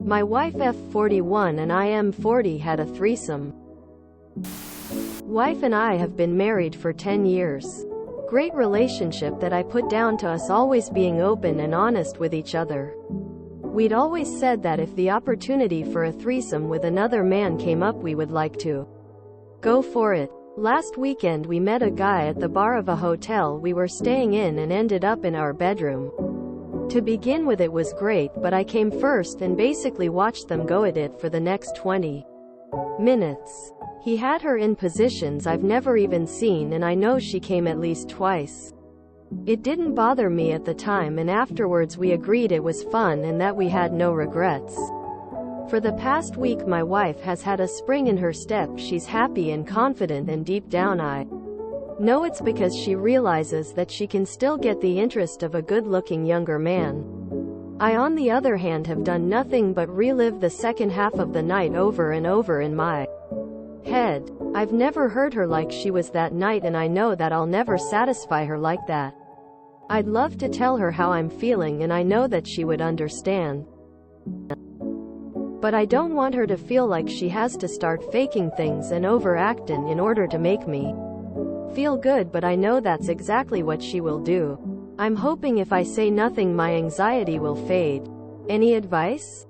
My wife F41 and I M40 had a threesome. Wife and I have been married for 10 years. Great relationship that I put down to us always being open and honest with each other. We'd always said that if the opportunity for a threesome with another man came up, we would like to go for it. Last weekend we met a guy at the bar of a hotel we were staying in and ended up in our bedroom. To begin with, it was great, but I came first and basically watched them go at it for the next 20 minutes. He had her in positions I've never even seen, and I know she came at least twice. It didn't bother me at the time, and afterwards we agreed it was fun and that we had no regrets. For the past week my wife has had a spring in her step. She's happy and confident, and deep down I know it's because she realizes that she can still get the interest of a good-looking younger man. I, on the other hand, have done nothing but relive the second half of the night over and over in my head. I've never heard her like she was that night, and I know that I'll never satisfy her like that. I'd love to tell her how I'm feeling, and I know that she would understand. But I don't want her to feel like she has to start faking things and overacting in order to make me feel good, but I know that's exactly what she will do. I'm hoping if I say nothing my anxiety will fade. Any advice?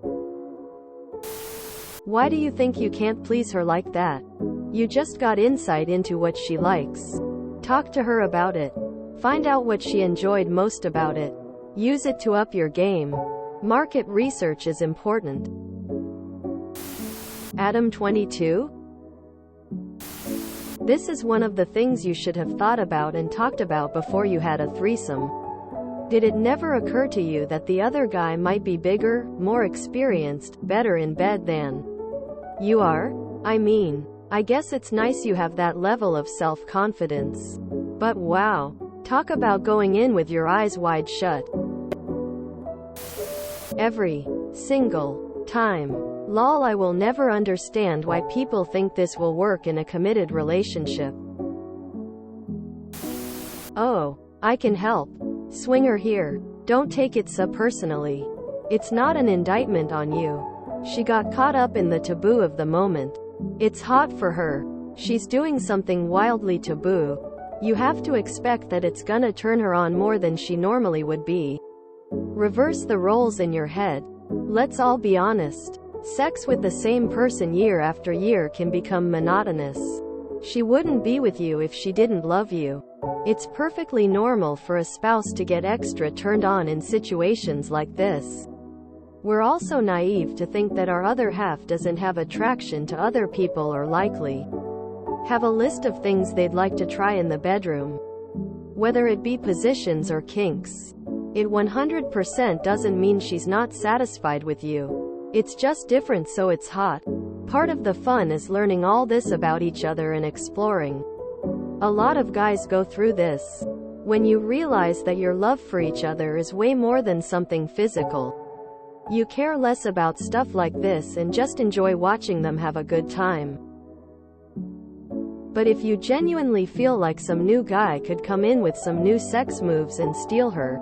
Why do you think you can't please her like that? You just got insight into what she likes. Talk to her about it. Find out what she enjoyed most about it. Use it to up your game. Market research is important. Adam 22? This is one of the things you should have thought about and talked about before you had a threesome. Did it never occur to you that the other guy might be bigger, more experienced, better in bed than you are? I mean, I guess it's nice you have that level of self-confidence. But wow, talk about going in with your eyes wide shut. Every single time. Lol, I will never understand why people think this will work in a committed relationship. Oh, I can help. Swinger here. Don't take it so personally. It's not an indictment on you. She got caught up in the taboo of the moment. It's hot for her. She's doing something wildly taboo. You have to expect that it's gonna turn her on more than she normally would be. Reverse the roles in your head. Let's all be honest. Sex with the same person year after year can become monotonous. She wouldn't be with you if she didn't love you. It's perfectly normal for a spouse to get extra turned on in situations like this. We're also naive to think that our other half doesn't have attraction to other people or likely have a list of things they'd like to try in the bedroom. Whether it be positions or kinks. It 100% doesn't mean she's not satisfied with you. It's just different, so it's hot. Part of the fun is learning all this about each other and exploring. A lot of guys go through this. When you realize that your love for each other is way more than something physical. You care less about stuff like this and just enjoy watching them have a good time. But if you genuinely feel like some new guy could come in with some new sex moves and steal her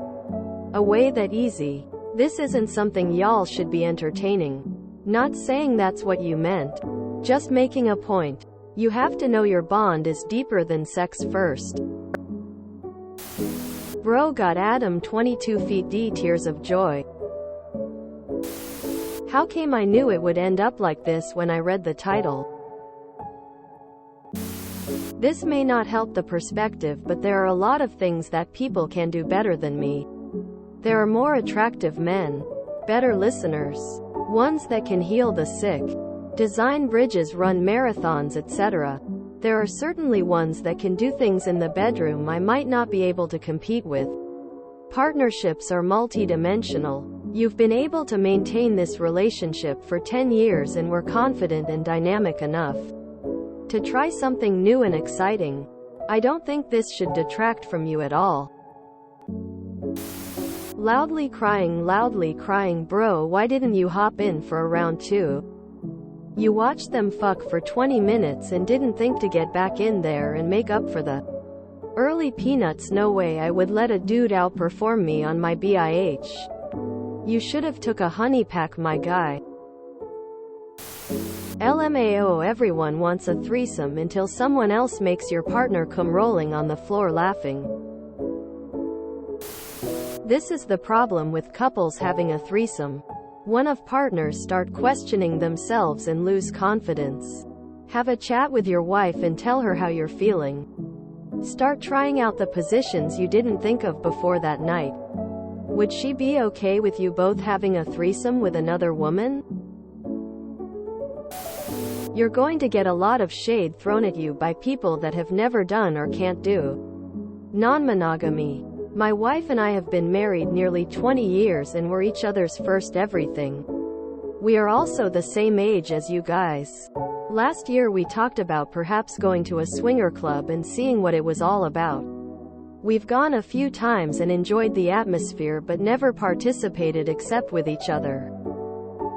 away that easy, this isn't something y'all should be entertaining. Not saying that's what you meant. Just making a point. You have to know your bond is deeper than sex first. Bro got Adam 22 feet D tears of joy. How came I knew it would end up like this when I read the title? This may not help the perspective, but there are a lot of things that people can do better than me. There are more attractive men, better listeners, ones that can heal the sick, design bridges, run marathons, etc. There are certainly ones that can do things in the bedroom I might not be able to compete with. Partnerships are multidimensional. You've been able to maintain this relationship for 10 years and we're confident and dynamic enough to try something new and exciting. I don't think this should detract from you at all. Loudly crying, bro, why didn't you hop in for a round 2? You watched them fuck for 20 minutes and didn't think to get back in there and make up for the early peanuts. No way I would let a dude outperform me on my BIH. You should have took a honey pack, my guy. LMAO, everyone wants a threesome until someone else makes your partner come rolling on the floor laughing. This is the problem with couples having a threesome. One of partners start questioning themselves and lose confidence. Have a chat with your wife and tell her how you're feeling. Start trying out the positions you didn't think of before that night. Would she be okay with you both having a threesome with another woman? You're going to get a lot of shade thrown at you by people that have never done or can't do non-monogamy. My wife and I have been married nearly 20 years and we're each other's first everything. We are also the same age as you guys. Last year we talked about perhaps going to a swinger club and seeing what it was all about. We've gone a few times and enjoyed the atmosphere but never participated except with each other.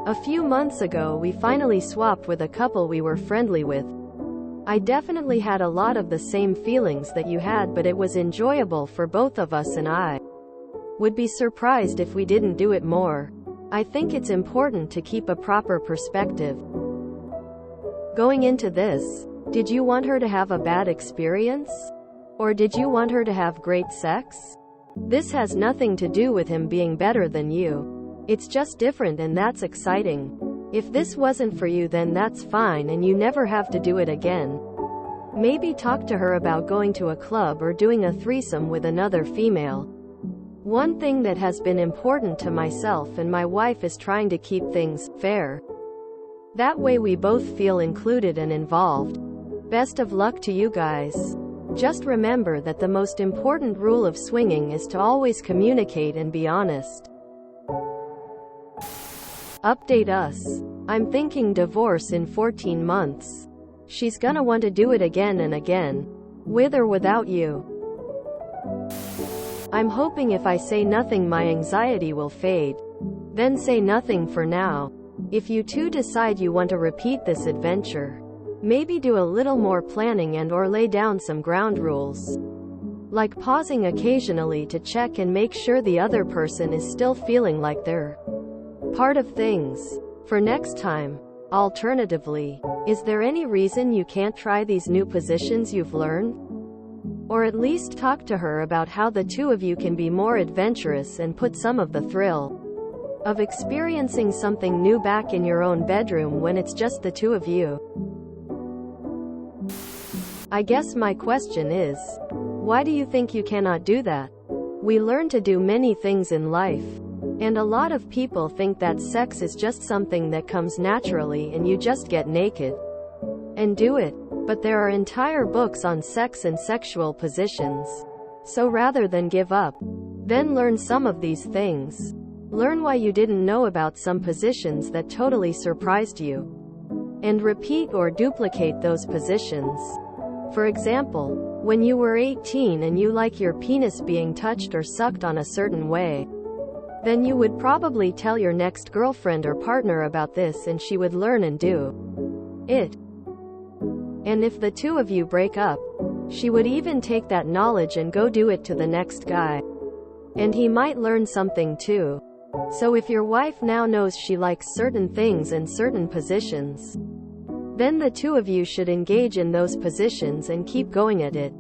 A few months ago we finally swapped with a couple we were friendly with. I definitely had a lot of the same feelings that you had, but it was enjoyable for both of us and I would be surprised if we didn't do it more. I think it's important to keep a proper perspective. Going into this, did you want her to have a bad experience? Or did you want her to have great sex? This has nothing to do with him being better than you. It's just different, and that's exciting. If this wasn't for you, then that's fine and you never have to do it again. Maybe talk to her about going to a club or doing a threesome with another female. One thing that has been important to myself and my wife is trying to keep things fair. That way we both feel included and involved. Best of luck to you guys. Just remember that the most important rule of swinging is to always communicate and be honest. Update us. I'm thinking divorce in 14 months. She's gonna want to do it again and again. With or without you. I'm hoping if I say nothing my anxiety will fade. Then say nothing for now. If you two decide you want to repeat this adventure, maybe do a little more planning and or lay down some ground rules. Like pausing occasionally to check and make sure the other person is still feeling like they're part of things. For next time. Alternatively, is there any reason you can't try these new positions you've learned? Or at least talk to her about how the two of you can be more adventurous and put some of the thrill of experiencing something new back in your own bedroom when it's just the two of you. I guess my question is, why do you think you cannot do that? We learn to do many things in life. And a lot of people think that sex is just something that comes naturally and you just get naked and do it. But there are entire books on sex and sexual positions. So rather than give up, then learn some of these things. Learn why you didn't know about some positions that totally surprised you. And repeat or duplicate those positions. For example, when you were 18 and you like your penis being touched or sucked on a certain way, then you would probably tell your next girlfriend or partner about this and she would learn and do it. And if the two of you break up, she would even take that knowledge and go do it to the next guy. And he might learn something too. So if your wife now knows she likes certain things and certain positions, then the two of you should engage in those positions and keep going at it.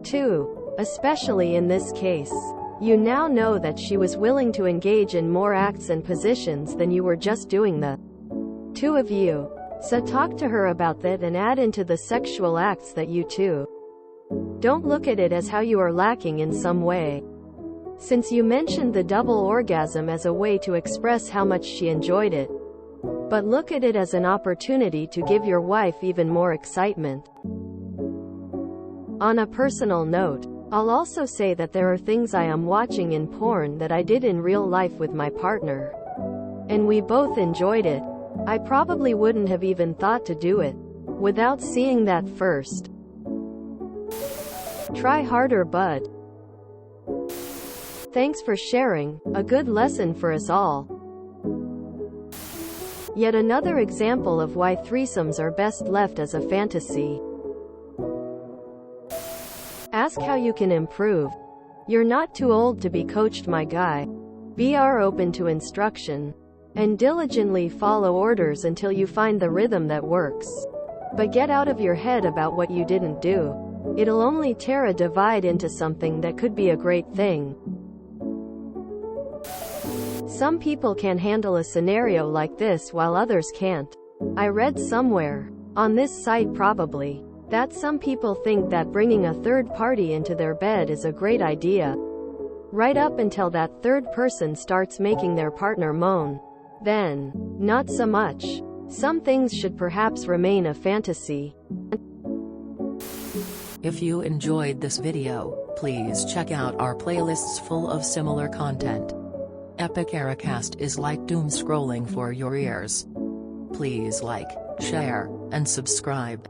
2. Especially in this case. You now know that she was willing to engage in more acts and positions than you were just doing the two of you. So talk to her about that and add into the sexual acts that you two. Don't look at it as how you are lacking in some way. Since you mentioned the double orgasm as a way to express how much she enjoyed it. But look at it as an opportunity to give your wife even more excitement. On a personal note, I'll also say that there are things I am watching in porn that I did in real life with my partner. And we both enjoyed it. I probably wouldn't have even thought to do it without seeing that first. Try harder, bud. Thanks for sharing, a good lesson for us all. Yet another example of why threesomes are best left as a fantasy. Ask how you can improve. You're not too old to be coached, my guy. BR open to instruction. and diligently follow orders until you find the rhythm that works. But get out of your head about what you didn't do. It'll only tear a divide into something that could be a great thing. Some people can handle a scenario like this while others can't. I read somewhere, on this site probably, that some people think that bringing a third party into their bed is a great idea. Right up until that third person starts making their partner moan. Then, not so much. Some things should perhaps remain a fantasy. If you enjoyed this video, please check out our playlists full of similar content. Epic Ericast is like doom scrolling for your ears. Please like, share, and subscribe.